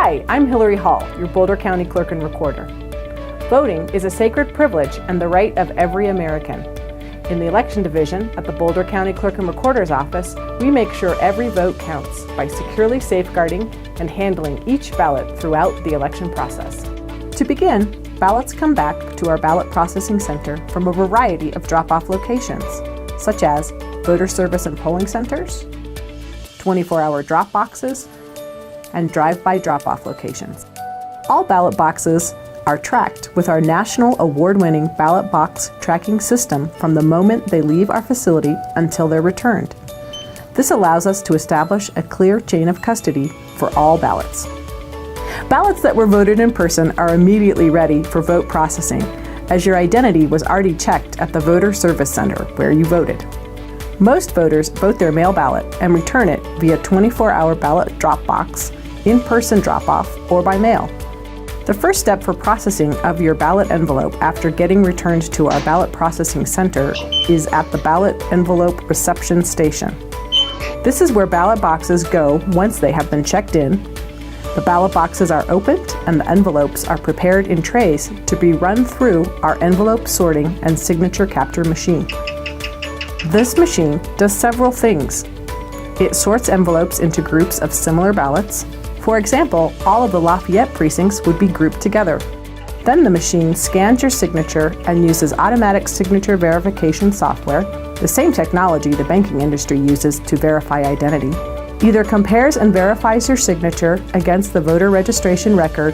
Hi, I'm Hillary Hall, your Boulder County Clerk and Recorder. Voting is a sacred privilege and the right of every American. In the Election Division at the Boulder County Clerk and Recorder's Office, we make sure every vote counts by securely safeguarding and handling each ballot throughout the election process. To begin, ballots come back to our ballot processing center from a variety of drop-off locations, such as voter service and polling centers, 24-hour drop boxes, and drive-by drop-off locations. All ballot boxes are tracked with our national award-winning ballot box tracking system from the moment they leave our facility until they're returned. This allows us to establish a clear chain of custody for all ballots. Ballots that were voted in person are immediately ready for vote processing, as your identity was already checked at the Voter Service Center where you voted. Most voters vote their mail ballot and return it via 24-hour ballot drop box, in-person drop-off, or by mail. The first step for processing of your ballot envelope after getting returned to our ballot processing center is at the ballot envelope reception station. This is where ballot boxes go once they have been checked in. The ballot boxes are opened and the envelopes are prepared in trays to be run through our envelope sorting and signature capture machine. This machine does several things. It sorts envelopes into groups of similar ballots. For example, all of the Lafayette precincts would be grouped together. Then the machine scans your signature and uses automatic signature verification software, the same technology the banking industry uses to verify identity. Either compares and verifies your signature against the voter registration record,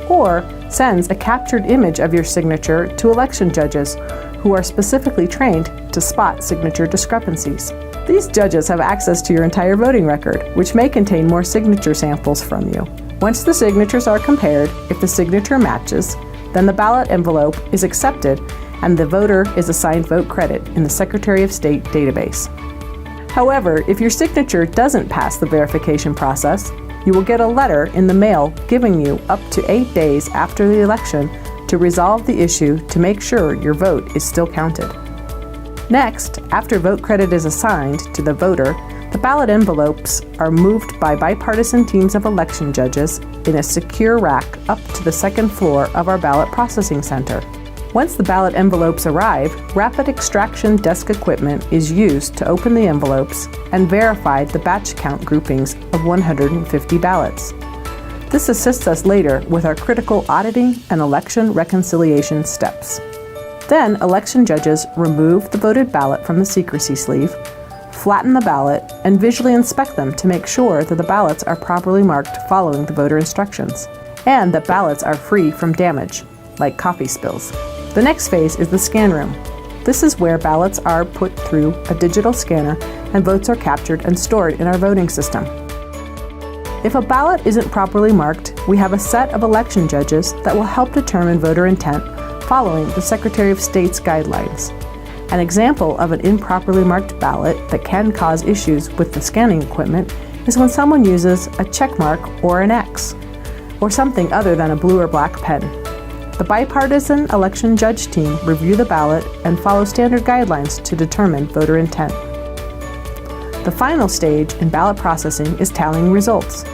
or sends a captured image of your signature to election judges who are specifically trained to spot signature discrepancies. These judges have access to your entire voting record, which may contain more signature samples from you. Once the signatures are compared, if the signature matches, then the ballot envelope is accepted and the voter is assigned vote credit in the Secretary of State database. However, if your signature doesn't pass the verification process, you will get a letter in the mail giving you up to 8 days after the election to resolve the issue to make sure your vote is still counted. Next, after vote credit is assigned to the voter, the ballot envelopes are moved by bipartisan teams of election judges in a secure rack up to the second floor of our ballot processing center. Once the ballot envelopes arrive, rapid extraction desk equipment is used to open the envelopes and verify the batch count groupings of 150 ballots. This assists us later with our critical auditing and election reconciliation steps. Then, election judges remove the voted ballot from the secrecy sleeve, flatten the ballot, and visually inspect them to make sure that the ballots are properly marked following the voter instructions, and that ballots are free from damage, like coffee spills. The next phase is the scan room. This is where ballots are put through a digital scanner and votes are captured and stored in our voting system. If a ballot isn't properly marked, we have a set of election judges that will help determine voter intent following the Secretary of State's guidelines. An example of an improperly marked ballot that can cause issues with the scanning equipment is when someone uses a check mark or an X, or something other than a blue or black pen. The bipartisan election judge team review the ballot and follow standard guidelines to determine voter intent. The final stage in ballot processing is tallying results.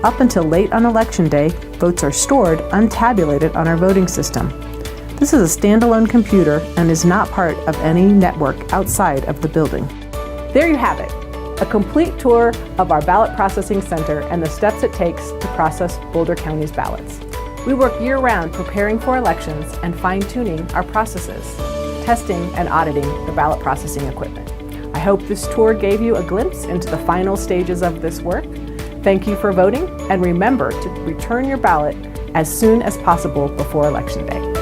Up until late on election day, votes are stored untabulated on our voting system. This is a standalone computer and is not part of any network outside of the building. There you have it, a complete tour of our ballot processing center and the steps it takes to process Boulder County's ballots. We work year-round preparing for elections and fine-tuning our processes, testing and auditing the ballot processing equipment. I hope this tour gave you a glimpse into the final stages of this work. Thank you for voting, and remember to return your ballot as soon as possible before Election Day.